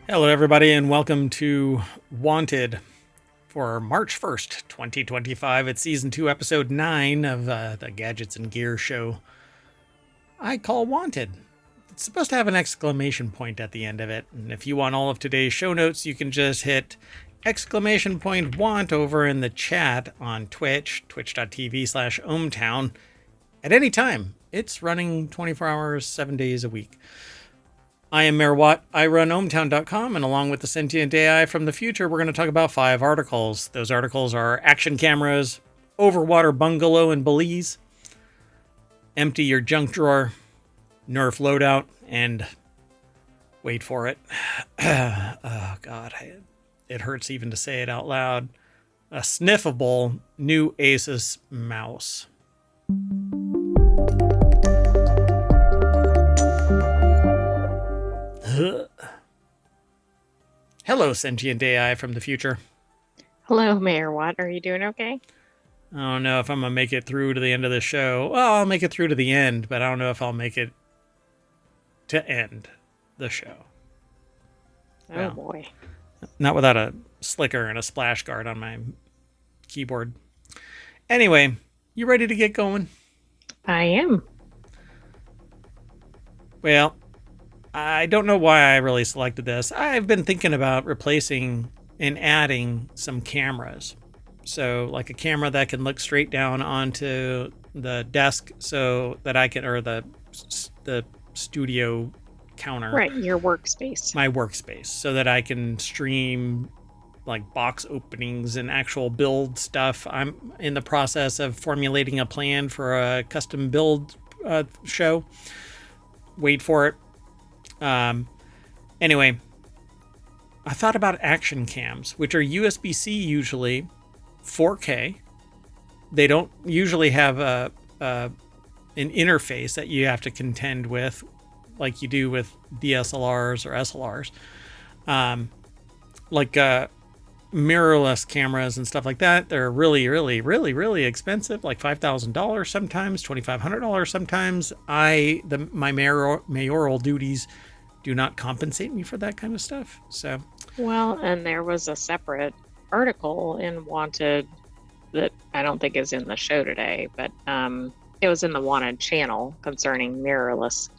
Hello, everybody, and welcome to Wanted for March 1st, 2025. It's Season 2, Episode 9 of the Gadgets and Gear show I call Wanted. It's supposed to have an exclamation point at the end of it, and if you want all of today's show notes, you can just hit exclamation point want over in the chat on Twitch, twitch.tv/ohmtown, at any time. It's running 24 hours, 7 days a week. I am Mayor Watt. I run ohmtown.com, and along with the sentient AI from the future, we're going to talk about 5 articles. Those articles are action cameras, overwater bungalow in Belize, empty your junk drawer, Nerf loadout, and wait for it. Oh, God. It hurts even to say it out loud. A Sniffable new Asus mouse. Hello, sentient AI from the future. Hello, Mayor Watt. Are you doing okay? I don't know if I'm going to make it through to the end of the show. Well, I'll make it through to the end, but I don't know if I'll make it to end the show. Oh, boy. Not without a slicker and a splash guard on my keyboard. Anyway, you ready to get going? I am. Well, I don't know why I really selected this. I've been thinking about replacing and adding some cameras. So like a camera that can look straight down onto the desk so that I can, or the studio counter. Right, your workspace. My workspace, so that I can stream like box openings and actual build stuff. I'm in the process of formulating a plan for a custom build show. Wait for it. Anyway, I thought about action cams, which are USB-C usually, 4K. They don't usually have an interface that you have to contend with like you do with DSLRs or SLRs. Mirrorless cameras and stuff like that. They're really expensive, like $5,000 sometimes, $2,500 sometimes. My mayoral duties do not compensate me for that kind of stuff. So, well, and there was a separate article in Wanted that I don't think is in the show today, but it was in the Wanted channel concerning mirrorless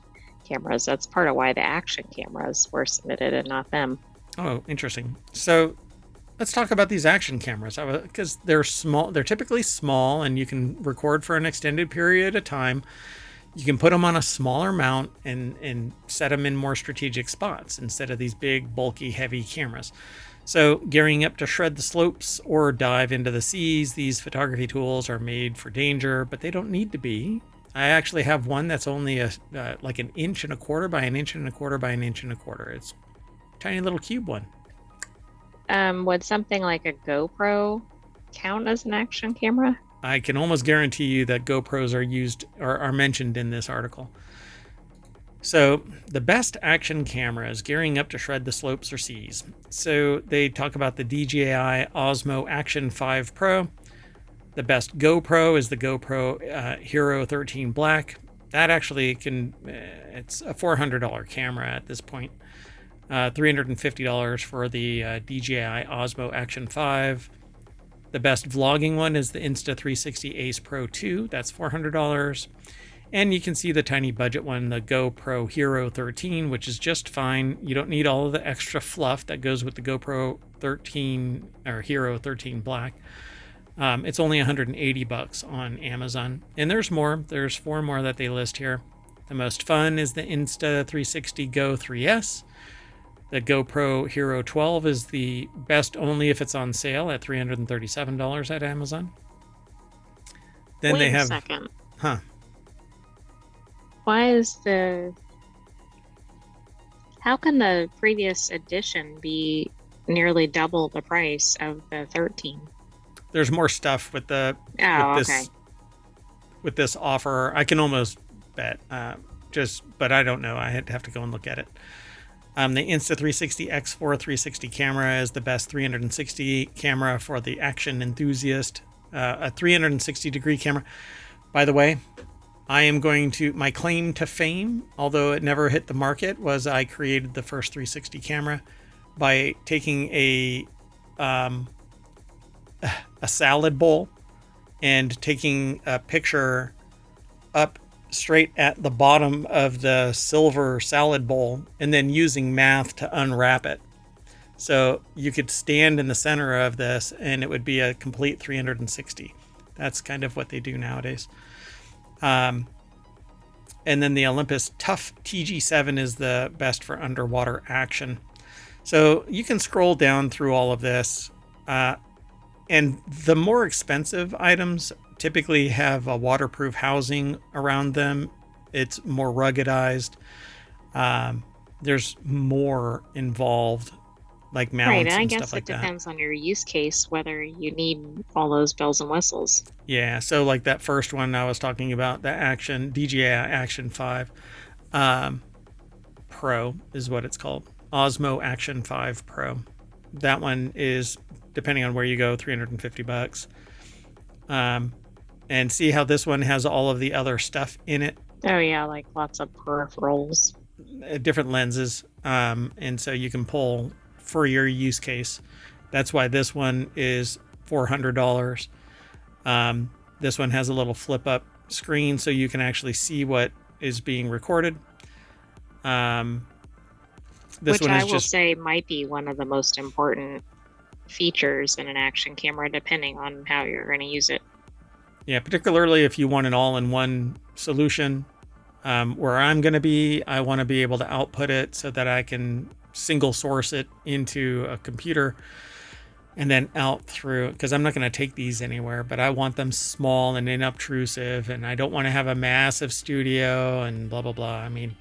cameras. That's part of why the action cameras were submitted and not them. Oh, interesting. So let's talk about these action cameras, because they're small. They're typically small, and you can record for an extended period of time. You can put them on a smaller mount and set them in more strategic spots instead of these big, bulky, heavy cameras. So gearing up to shred the slopes or dive into the seas, these photography tools are made for danger, but they don't need to be. I actually have one that's only like an inch and a quarter by an inch and a quarter by an inch and a quarter. It's a tiny little cube one. Would something like a GoPro count as an action camera? I can almost guarantee you that GoPros are used or are mentioned in this article. So the best action cameras gearing up to shred the slopes or seas. So they talk about the DJI Osmo Action 5 Pro. The best GoPro is the GoPro Hero 13 Black. That actually it's a $400 camera at this point. $350 for the DJI Osmo Action 5. The best vlogging one is the Insta360 Ace Pro 2. That's $400. And you can see the tiny budget one, the GoPro Hero 13, which is just fine. You don't need all of the extra fluff that goes with the GoPro 13 or Hero 13 Black. It's only $180 on Amazon. And there's more. There's 4 more that they list here. The most fun is the Insta360 Go 3S. The GoPro Hero 12 is the best only if it's on sale at $337 at Amazon. Then Wait they have... a second. Huh. How can the previous edition be nearly double the price of the 13? There's more stuff with with this offer. I can almost bet, but I don't know. I have to go and look at it. The Insta360 X4 360 camera is the best 360 camera for the action enthusiast. A 360 degree camera. By the way, my claim to fame, although it never hit the market, was I created the first 360 camera. by taking a salad bowl and taking a picture up straight at the bottom of the silver salad bowl and then using math to unwrap it. So you could stand in the center of this and it would be a complete 360. That's kind of what they do nowadays. And then the Olympus Tough TG7 is the best for underwater action. So you can scroll down through all of this. And the more expensive items typically have a waterproof housing around them. It's more ruggedized. There's more involved, like mounts Right, and I and guess stuff like it that. depends on your use case whether you need all those bells and whistles. Yeah, so like that first one I was talking about, the DJI Action 5 Pro is what it's called. Osmo Action 5 Pro. That one is, depending on where you go, $350. And see how this one has all of the other stuff in it. Oh yeah, like lots of peripherals. Different lenses. And so you can pull for your use case. That's why this one is $400. This one has a little flip up screen so you can actually see what is being recorded. This Which one is I will just say might be one of the most important features in an action camera, depending on how you're going to use it. Yeah, particularly if you want an all-in-one solution. Where I'm going to be, I want to be able to output it so that I can single source it into a computer and then out through, because I'm not going to take these anywhere, but I want them small and inobtrusive, and I don't want to have a massive studio and blah, blah, blah. I mean,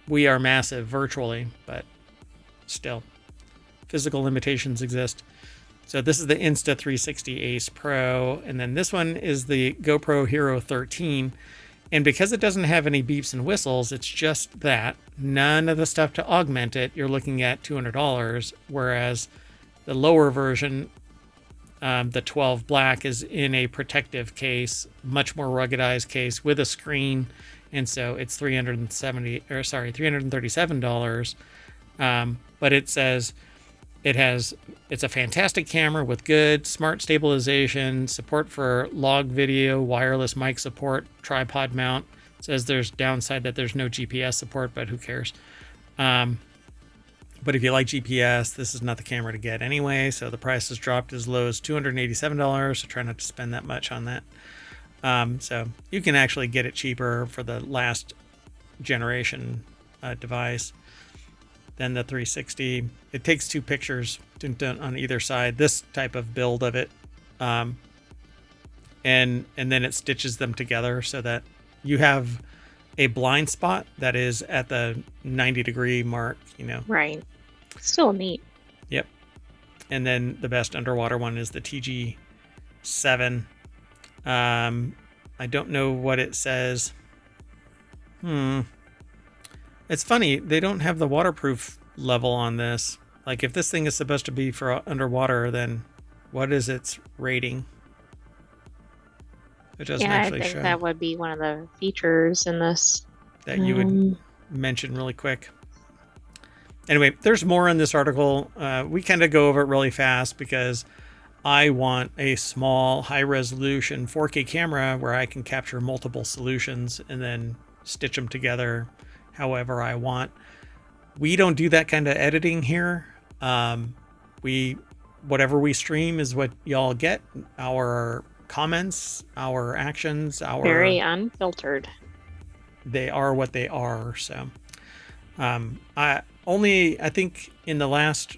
we are massive virtually, but still, physical limitations exist. So this is the Insta360 Ace Pro, and then this one is the GoPro Hero 13. And because it doesn't have any beeps and whistles, it's just that. None of the stuff to augment it, you're looking at $200, whereas the lower version, the 12 Black, is in a protective case, much more ruggedized case with a screen, and so it's $337. But it says it's a fantastic camera with good smart stabilization, support for log video, wireless mic support, tripod mount. It says there's downside that there's no GPS support, but who cares? But if you like GPS, this is not the camera to get anyway. So the price has dropped as low as $287. So try not to spend that much on that. So you can actually get it cheaper for the last generation device than the 360. It takes two pictures on either side, this type of build of it. And then it stitches them together so that you have a blind spot that is at the 90-degree mark, Right. Still neat. Yep. And then the best underwater one is the TG7. I don't know what it says. It's funny, they don't have the waterproof level on this. Like, if this thing is supposed to be for underwater, then what is its rating? It doesn't actually I think show. that would be one of the features in this. That you would mention really quick. Anyway, there's more in this article. We kind of go over it really fast because I want a small, high-resolution 4K camera where I can capture multiple solutions and then stitch them together however I want. We don't do that kind of editing here. Whatever we stream is what y'all get. Our comments, our actions, Very unfiltered. They are what they are. So I think in the last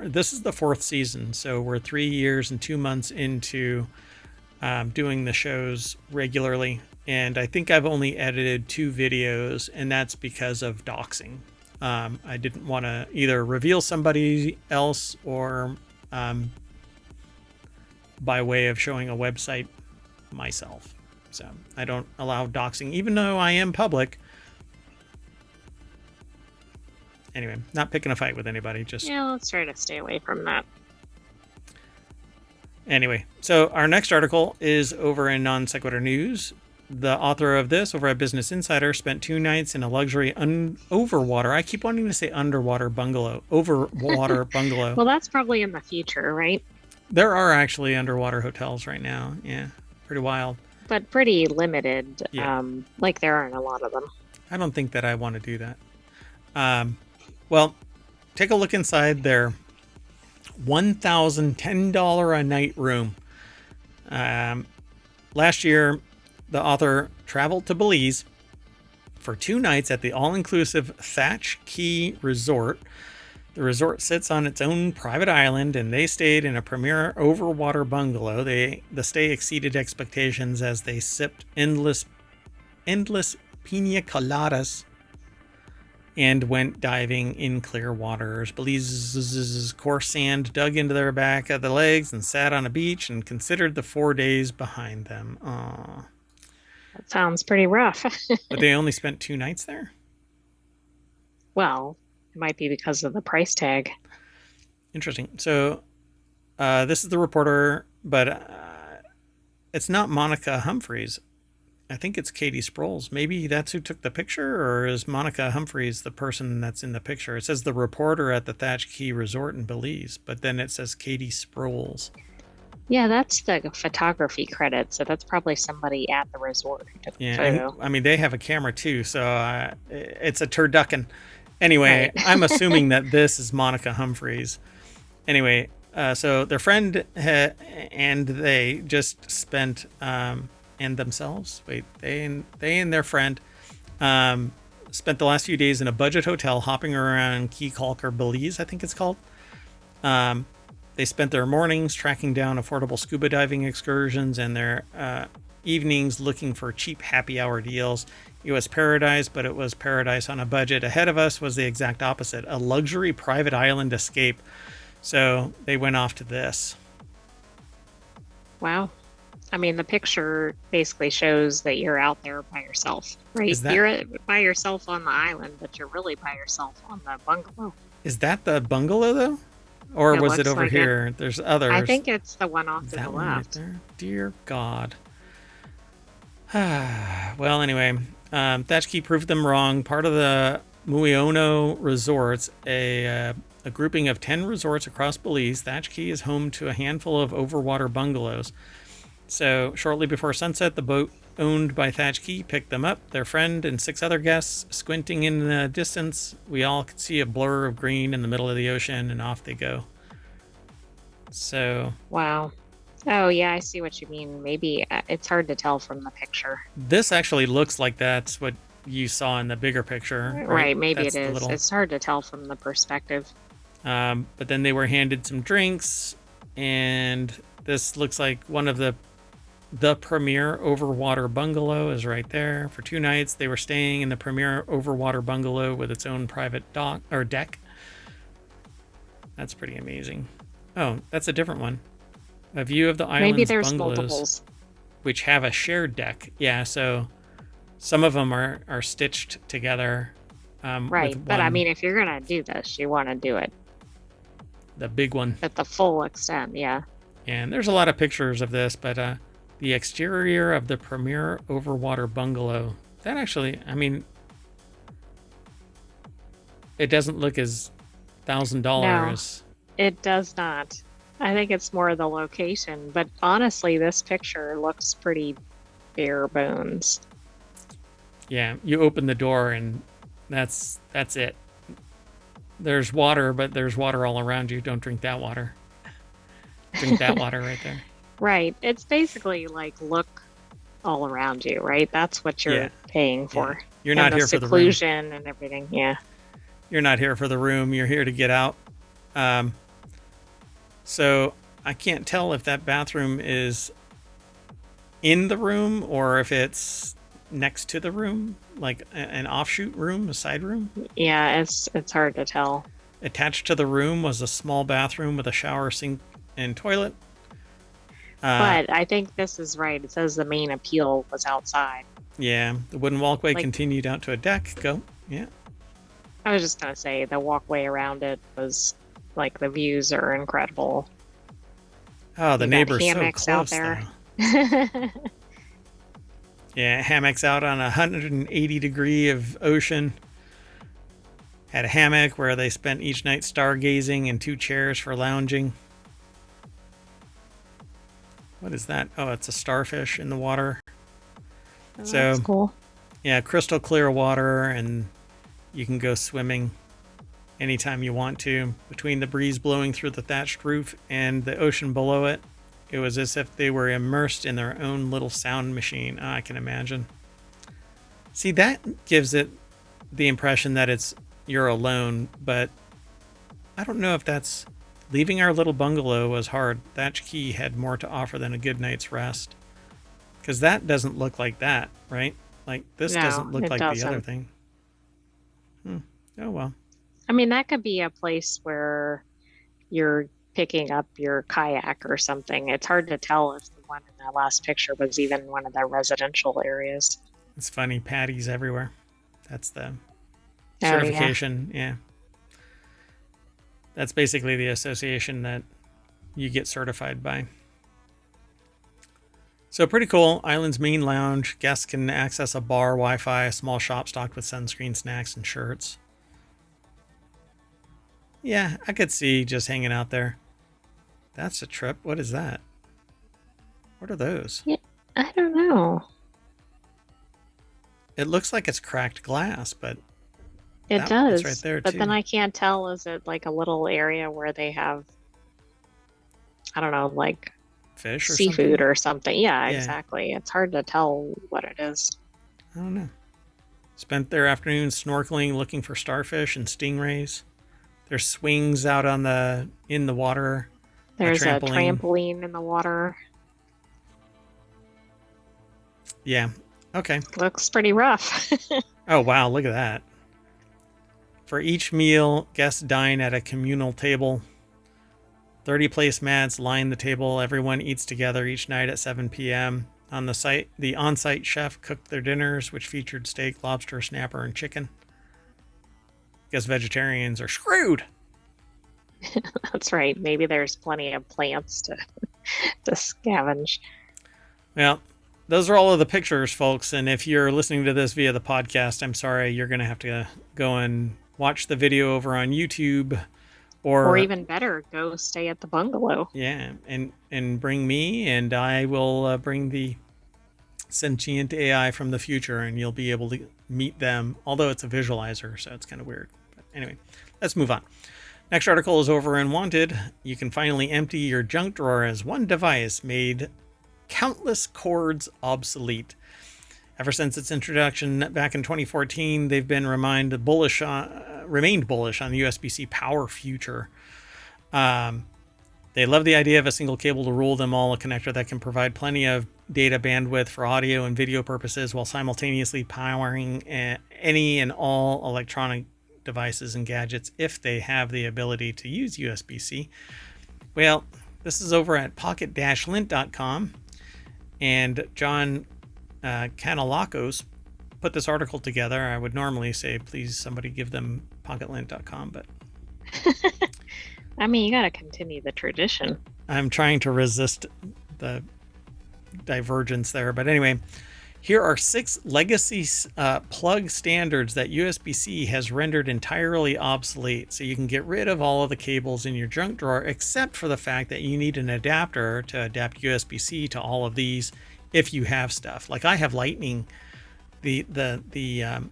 this is the 4th season, so we're 3 years and 2 months into doing the shows regularly, and I think I've only edited 2 videos, and that's because of doxing. I didn't want to either reveal somebody else or by way of showing a website myself. So I don't allow doxing, even though I am public. Anyway, not picking a fight with anybody. Let's try to stay away from that. Anyway, so our next article is over in Non Sequitur News. the author of this over at Business Insider spent 2 nights in a luxury overwater. I keep wanting to say underwater bungalow. Overwater bungalow. Well, that's probably in the future, right? There are actually underwater hotels right now. Yeah, pretty wild. But pretty limited. Yeah. Like there aren't a lot of them. I don't think that I want to do that. Well, take a look inside their $1,010 a night room. Last year, the author traveled to Belize for 2 nights at the all-inclusive Thatch Key Resort. The resort sits on its own private island, and they stayed in a premier overwater bungalow. The stay exceeded expectations as they sipped endless pina coladas and went diving in clear waters. Belize's coarse sand dug into their back of the legs and sat on a beach and considered the 4 days behind them. Aww. That sounds pretty rough. But they only spent 2 nights there? Well, it might be because of the price tag. Interesting. So this is the reporter, but it's not Monica Humphreys. I think it's Katie Sproles. Maybe that's who took the picture, or is Monica Humphreys the person that's in the picture? It says the reporter at the Thatch Key Resort in Belize, but then it says Katie Sproles. Yeah, that's the photography credit, so that's probably somebody at the resort who took the photo. And, I mean, they have a camera too, so it's a turducken. Anyway, right. I'm assuming that this is Monica Humphreys. Anyway, so their friend and they just spent... and themselves. Wait, they and their friend spent the last few days in a budget hotel hopping around Key Calker, Belize, I think it's called. They spent their mornings tracking down affordable scuba diving excursions and their evenings looking for cheap happy hour deals. It was paradise, but it was paradise on a budget. Ahead of us was the exact opposite, a luxury private island escape. So they went off to this. Wow. I mean, the picture basically shows that you're out there by yourself, right? You're by yourself on the island, but you're really by yourself on the bungalow. Is that the bungalow, though? Or was it over like here? There's others. I think it's the one off to the left. Right there? Dear God. Well, anyway, Thatch Key proved them wrong. Part of the Muiono Resorts, a grouping of 10 resorts across Belize, Thatch Key is home to a handful of overwater bungalows. So shortly before sunset, the boat owned by Thatch Key picked them up, their friend and 6 other guests. Squinting in the distance, we all could see a blur of green in the middle of the ocean, and off they go. So... Wow. Oh, yeah, I see what you mean. Maybe it's hard to tell from the picture. This actually looks like that's what you saw in the bigger picture. Right, maybe that's it is. It's hard to tell from the perspective. But then they were handed some drinks, and this looks like one of the premier overwater bungalow is right there. For 2 nights, they were staying in the premier overwater bungalow with its own private deck. That's pretty amazing. Oh, that's a different one. A view of the island's Maybe there's bungalows, multiples, which have a shared deck. Yeah, so some of them are stitched together. Right, but I mean, if you're gonna do this, you want to do it. The big one. At the full extent, yeah. And there's a lot of pictures of this, but the exterior of the premier overwater bungalow, that actually, I mean, it doesn't look as $1,000. No, it does not. I think it's more the location, but honestly, this picture looks pretty bare bones. Yeah, you open the door and that's it. There's water, but there's water all around you. Don't drink that water. Drink that water right there. Right. It's basically like look all around you, right? That's what you're paying for. Yeah. You're not here for the room. Seclusion and everything. Yeah. You're not here for the room. You're here to get out. So I can't tell if that bathroom is in the room or if it's next to the room, like an offshoot room, a side room. Yeah, it's hard to tell. Attached to the room was a small bathroom with a shower, sink, and toilet. But I think this is right. It says the main appeal was outside. Yeah, the wooden walkway continued out to a deck. Go. Yeah. I was just going to say the walkway around it was like the views are incredible. Oh, the neighbor's so close, out there. Yeah, hammocks out on 180 degree of ocean. Had a hammock where they spent each night stargazing and 2 chairs for lounging. What is that? Oh, it's a starfish in the water. Oh, So that's cool. Yeah, crystal clear water, and you can go swimming anytime you want to. Between the breeze blowing through the thatched roof and the ocean below it, it was as if they were immersed in their own little sound machine. I can imagine. See, that gives it the impression that you're alone, but I don't know if that's... Leaving our little bungalow was hard. Thatch Key had more to offer than a good night's rest. Because that doesn't look like that, right? Like, this doesn't look like the other thing. Oh, well. I mean, that could be a place where you're picking up your kayak or something. It's hard to tell if the one in that last picture was even one of the residential areas. It's funny. Patties everywhere. That's the certification. Yeah. That's basically the association that you get certified by. So pretty cool. Island's main lounge. Guests can access a bar, Wi-Fi, a small shop stocked with sunscreen, snacks, and shirts. Yeah, I could see just hanging out there. That's a trip. What is that? What are those? Yeah, I don't know. It looks like it's cracked glass, but it does. It's right there but too. Then I can't tell. Is it like a little area where they have, I don't know, like fish or seafood or something? Yeah, exactly. It's hard to tell what it is. I don't know. Spent their afternoon snorkeling, looking for starfish and stingrays. There's swings out in the water. There's a trampoline in the water. Yeah. Okay. Looks pretty rough. Oh, wow. Look at that. For each meal, guests dine at a communal table. 30 placemats line the table. Everyone eats together each night at 7 p.m. On the site, the on-site chef cooked their dinners, which featured steak, lobster, snapper, and chicken. Guess vegetarians are screwed. That's right. Maybe there's plenty of plants to scavenge. Well, those are all of the pictures, folks. And if you're listening to this via the podcast, I'm sorry, you're going to have to go and watch the video over on YouTube. Or even better, go stay at the bungalow. Yeah, and bring me, and I will bring the sentient AI from the future, and you'll be able to meet them, although it's a visualizer, so it's kind of weird. But anyway, let's move on. Next article is over in Wanted. You can finally empty your junk drawer as one device made countless cords obsolete. Ever since its introduction back in 2014, they've been remained bullish on the USB-C power future. They love the idea of a single cable to rule them all, a connector that can provide plenty of data bandwidth for audio and video purposes while simultaneously powering any and all electronic devices and gadgets if they have the ability to use USB-C. Well, this is over at pocket-lint.com, and John Kanalakos put this article together. I would normally say, please, somebody give them pocketlint.com, but I mean, you got to continue the tradition. I'm trying to resist the divergence there. But anyway, here are 6 legacy plug standards that USB-C has rendered entirely obsolete. So you can get rid of all of the cables in your junk drawer, except for the fact that you need an adapter to adapt USB-C to all of these if you have stuff. Like I have Lightning. The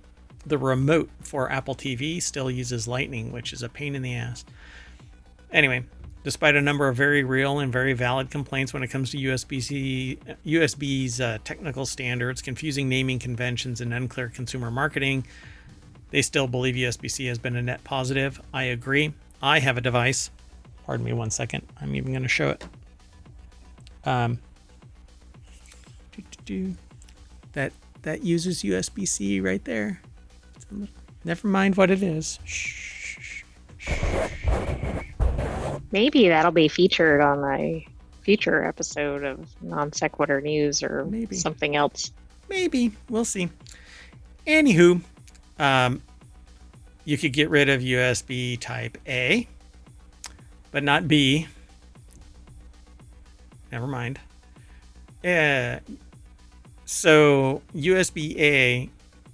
remote for Apple TV still uses Lightning, which is a pain in the ass. Anyway, despite a number of very real and very valid complaints when it comes to USB's technical standards, confusing naming conventions, and unclear consumer marketing, they still believe USB-C has been a net positive. I agree. I have a device. Pardon me 1 second. I'm even going to show it. That uses USB-C right there. Never mind what it is. Shh. Maybe that'll be featured on a future episode of Non Sequitur News or maybe something else. Maybe. We'll see. Anywho, you could get rid of USB type A, but not B. Never mind. So USB-A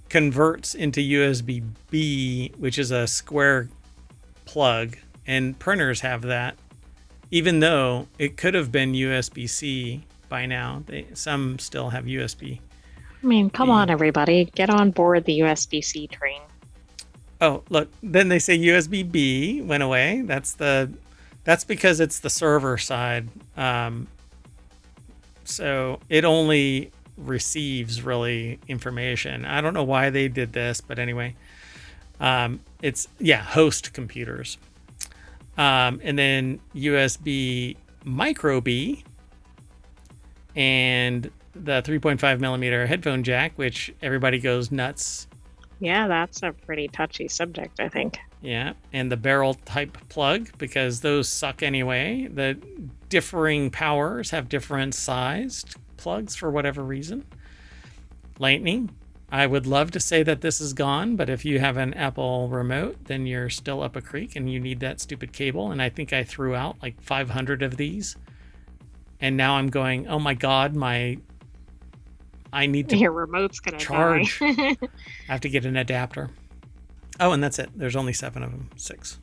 converts into USB-B, which is a square plug, and printers have that, even though it could have been USB-C by now. Some still have USB-B. I mean, come on, everybody, get on board the USB-C train. Oh, look, then they say USB-B went away. That's because it's the server side. So it only receives really information. I don't know why they did this, but anyway, it's host computers. And then USB micro B and the 3.5 millimeter headphone jack, which everybody goes nuts. Yeah, that's a pretty touchy subject, I think. Yeah, and the barrel type plug, because those suck anyway. The differing powers have different sized plugs for whatever reason. Lightning. I would love to say that this is gone, but if you have an Apple remote, then you're still up a creek and you need that stupid cable. And I think I threw out like 500 of these. And now I'm going, oh my God, I need to your remote's gonna charge. die. I have to get an adapter. Oh, and that's it. There's only 7 of them. 6.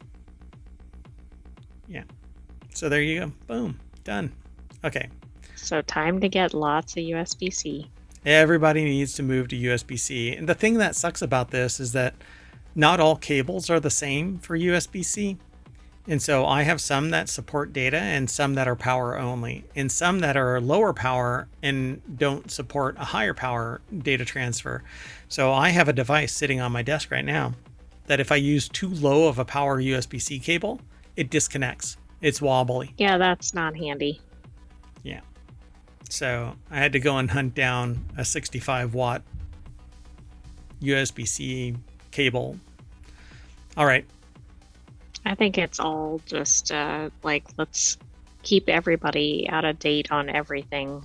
Yeah. So there you go. Boom. Done. Okay. So time to get lots of USB-C. Everybody needs to move to USB-C. And the thing that sucks about this is that not all cables are the same for USB-C. And so I have some that support data and some that are power only, and some that are lower power and don't support a higher power data transfer. So I have a device sitting on my desk right now that if I use too low of a power USB-C cable, it disconnects. It's wobbly. Yeah, that's not handy. Yeah. So I had to go and hunt down a 65 watt USB-C cable. All right. I think it's all just let's keep everybody out of date on everything.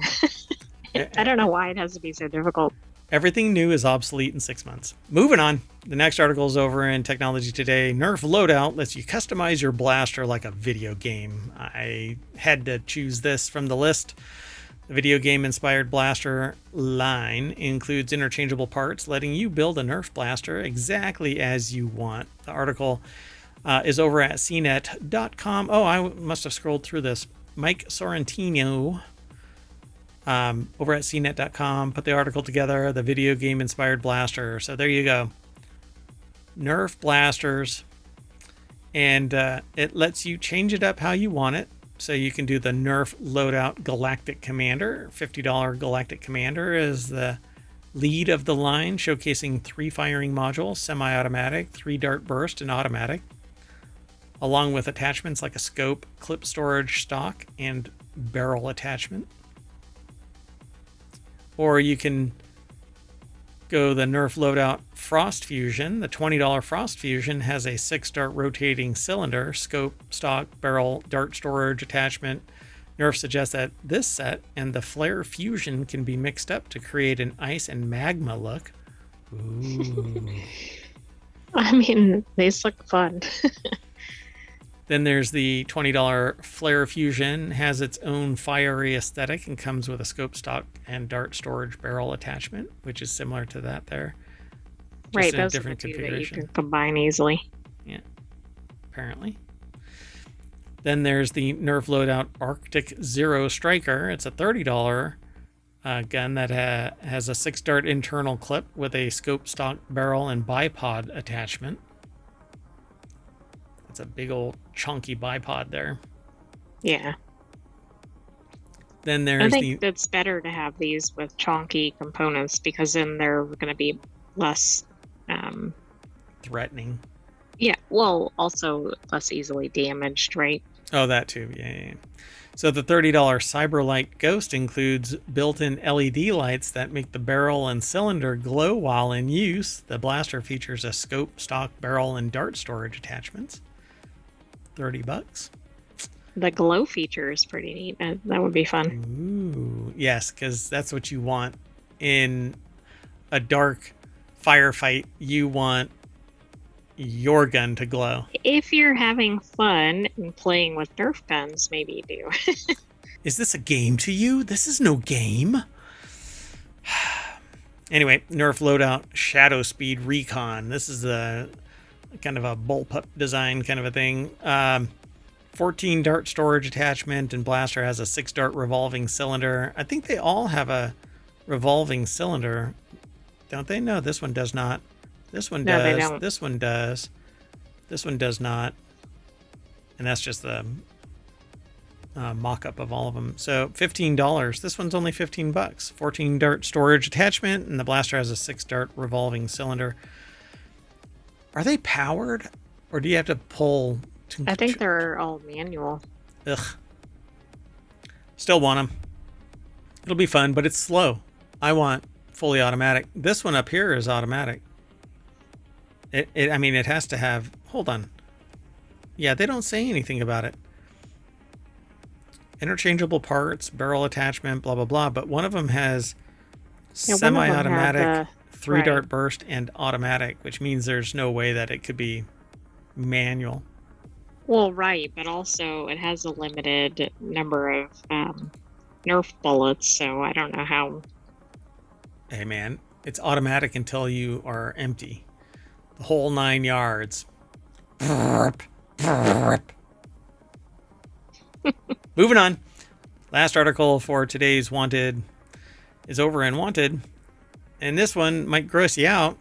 I don't know why it has to be so difficult. Everything new is obsolete in 6 months. Moving on. The next article is over in Technology Today. Nerf Loadout lets you customize your blaster like a video game. I had to choose this from the list. The video game inspired blaster line includes interchangeable parts, letting you build a Nerf blaster exactly as you want. The article is over at cnet.com. Oh, I must have scrolled through this. Mike Sorrentino over at cnet.com put the article together, the video game inspired blaster. So there you go. Nerf blasters. And it lets you change it up how you want it. So you can do the Nerf Loadout Galactic Commander. $50 Galactic Commander is the lead of the line, showcasing 3 firing modules, semi-automatic, 3 dart burst, and automatic, along with attachments like a scope, clip storage stock, and barrel attachment. Or you can go the Nerf Loadout Frost Fusion. The $20 Frost Fusion has a 6-dart rotating cylinder, scope, stock, barrel, dart storage attachment. Nerf suggests that this set and the Flare Fusion can be mixed up to create an ice and magma look. Ooh. I mean, these look fun. Then there's the $20 Flare Fusion, has its own fiery aesthetic and comes with a scope stock and dart storage barrel attachment, which is similar to that there. Just right, in a those different are the 2 that you configuration. can combine easily. Yeah, apparently. Then there's the Nerf Loadout Arctic Zero Striker. It's a $30 gun that has a 6-dart internal clip with a scope stock barrel and bipod attachment. It's a big old chunky bipod there. Yeah. Then there's I think it's better to have these with chunky components because then they're going to be less threatening. Yeah, well, also less easily damaged, right? Oh, that too. Yeah. So the $30 Cyberlight Ghost includes built-in LED lights that make the barrel and cylinder glow while in use. The blaster features a scope, stock, barrel, and dart storage attachments. $30. The glow feature is pretty neat. That would be fun. Ooh, yes, because that's what you want in a dark firefight. You want your gun to glow. If you're having fun and playing with Nerf guns, maybe you do. Is this a game to you? This is no game. Anyway, Nerf Loadout Shadow Speed Recon. This is a kind of a bullpup design kind of a thing. 14 dart storage attachment, and blaster has a 6 dart revolving cylinder. I think they all have a revolving cylinder, don't they? No, this one does not. This one does. No, they don't. This one does. This one does not. And that's just the mock-up of all of them. So $15. This one's only $15. 14 dart storage attachment, and the blaster has a 6 dart revolving cylinder. Are they powered, or do you have to pull? I think they're all manual. Ugh. Still want them. It'll be fun, but it's slow. I want fully automatic. This one up here is automatic. I mean, it has to have. Hold on. Yeah, they don't say anything about it. Interchangeable parts, barrel attachment, blah blah blah. But one of them has semi-automatic, 3 dart burst, and automatic, which means there's no way that it could be manual. Well, right, but also it has a limited number of Nerf bullets, so I don't know how. Hey man, it's automatic until you are empty. The whole 9 yards. Moving on. Last article for today's Wanted is over in Wanted. And this one might gross you out.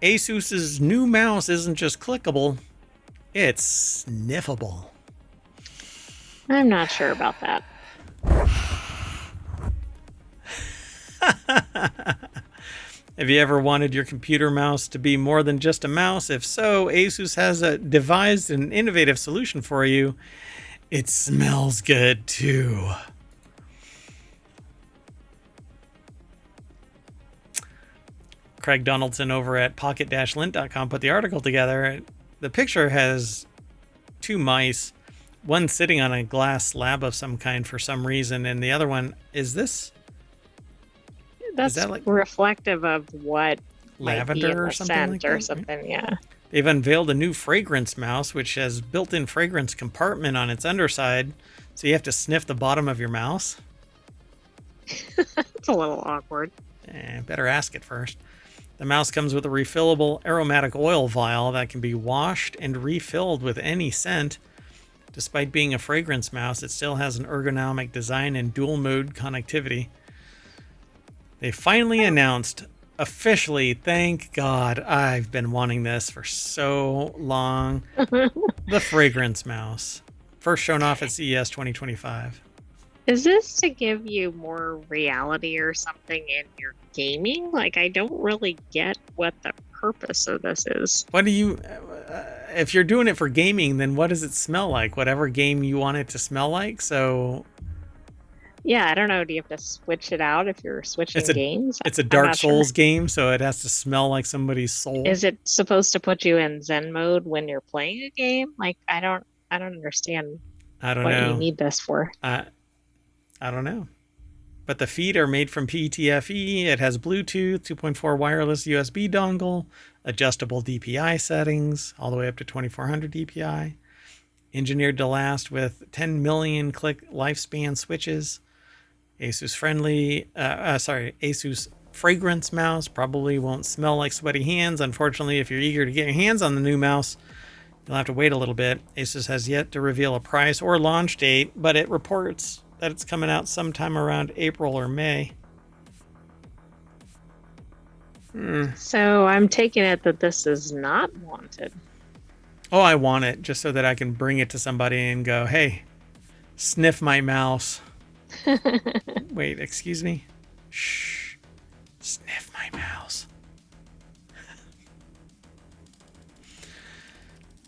Asus's new mouse isn't just clickable, it's sniffable. I'm not sure about that. Have you ever wanted your computer mouse to be more than just a mouse? If so, Asus has devised an innovative solution for you. It smells good too. Craig Donaldson over at pocket-lint.com put the article together. The picture has 2 mice, one sitting on a glass slab of some kind for some reason, and the other one, is this? That's like reflective of what lavender or something like that? Or something, yeah. They've unveiled a new fragrance mouse, which has built-in fragrance compartment on its underside, so you have to sniff the bottom of your mouse. It's a little awkward. Better ask it first. The mouse comes with a refillable aromatic oil vial that can be washed and refilled with any scent. Despite being a fragrance mouse, it still has an ergonomic design and dual-mode connectivity. They finally announced, officially, thank God, I've been wanting this for so long, the fragrance mouse. First shown off at CES 2025. Is this to give you more reality or something in your gaming? Like, I don't really get what the purpose of this is. What do you... if you're doing it for gaming, then what does it smell like? Whatever game you want it to smell like, so... Yeah, I don't know. Do you have to switch it out if you're switching games? It's a Dark Souls game, so it has to smell like somebody's soul. Is it supposed to put you in Zen mode when you're playing a game? Like, I don't understand what you need this for. I don't know. But the feet are made from PTFE. It has Bluetooth, 2.4 wireless USB dongle, adjustable DPI settings, all the way up to 2400 DPI. Engineered to last with 10 million click lifespan switches. Asus fragrance mouse probably won't smell like sweaty hands. Unfortunately, if you're eager to get your hands on the new mouse, you'll have to wait a little bit. Asus has yet to reveal a price or launch date, but it reports that it's coming out sometime around April or May. So I'm taking it that this is not wanted. Oh, I want it just so that I can bring it to somebody and go, hey, sniff my mouse. Wait, excuse me? Shh. Sniff my mouse.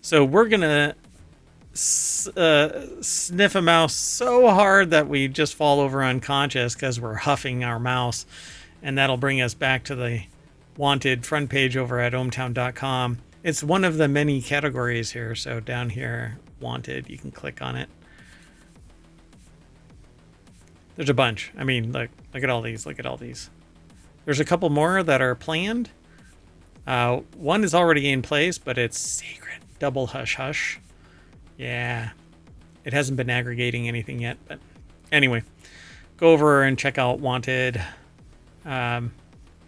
So we're going to sniff a mouse so hard that we just fall over unconscious because we're huffing our mouse. And that'll bring us back to the Wanted front page over at ohmtown.com. It's one of the many categories here. So down here, Wanted, you can click on it. There's a bunch. I mean, look at all these. Look at all these. There's a couple more that are planned. One is already in place, but it's secret. Double hush hush. Yeah. It hasn't been aggregating anything yet, but anyway, go over and check out Wanted.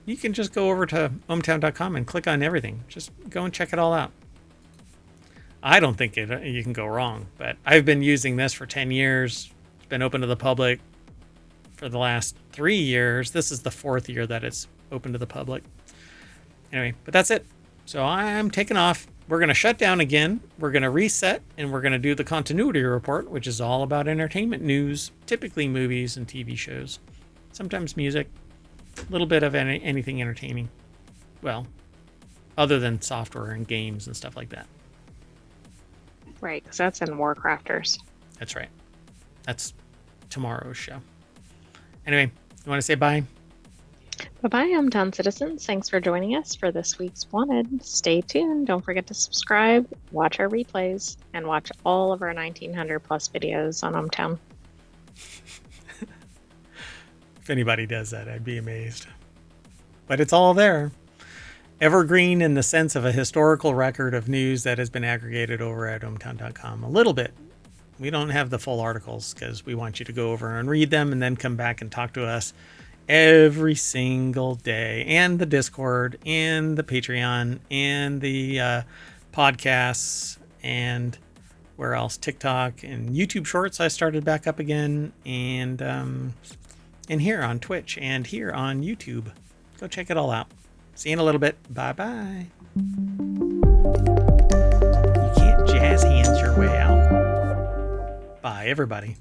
you can just go over to ohmtown.com and click on everything. Just go and check it all out. I don't think you can go wrong, but I've been using this for 10 years. It's been open to the public for the last 3 years. This is the 4th year that it's open to the public. Anyway, but that's it. So I'm taking off. We're going to shut down again. We're going to reset, and we're going to do the continuity report, which is all about entertainment news, typically movies and TV shows, sometimes music, a little bit of anything entertaining. Well, other than software and games and stuff like that. Right, because that's in WarCrafters. That's right. That's tomorrow's show. Anyway, you want to say bye? Bye-bye, hometown citizens. Thanks for joining us for this week's Wanted. Stay tuned. Don't forget to subscribe, watch our replays, and watch all of our 1900 plus videos on Hometown. If anybody does that, I'd be amazed. But it's all there. Evergreen in the sense of a historical record of news that has been aggregated over at ohmtown.com. A little bit. We don't have the full articles because we want you to go over and read them and then come back and talk to us every single day. And the Discord and the Patreon and the podcasts and where else? TikTok and YouTube Shorts I started back up again. And here on Twitch and here on YouTube. Go check it all out. See you in a little bit. Bye-bye. You can't jazz hands your way out. Bye, everybody.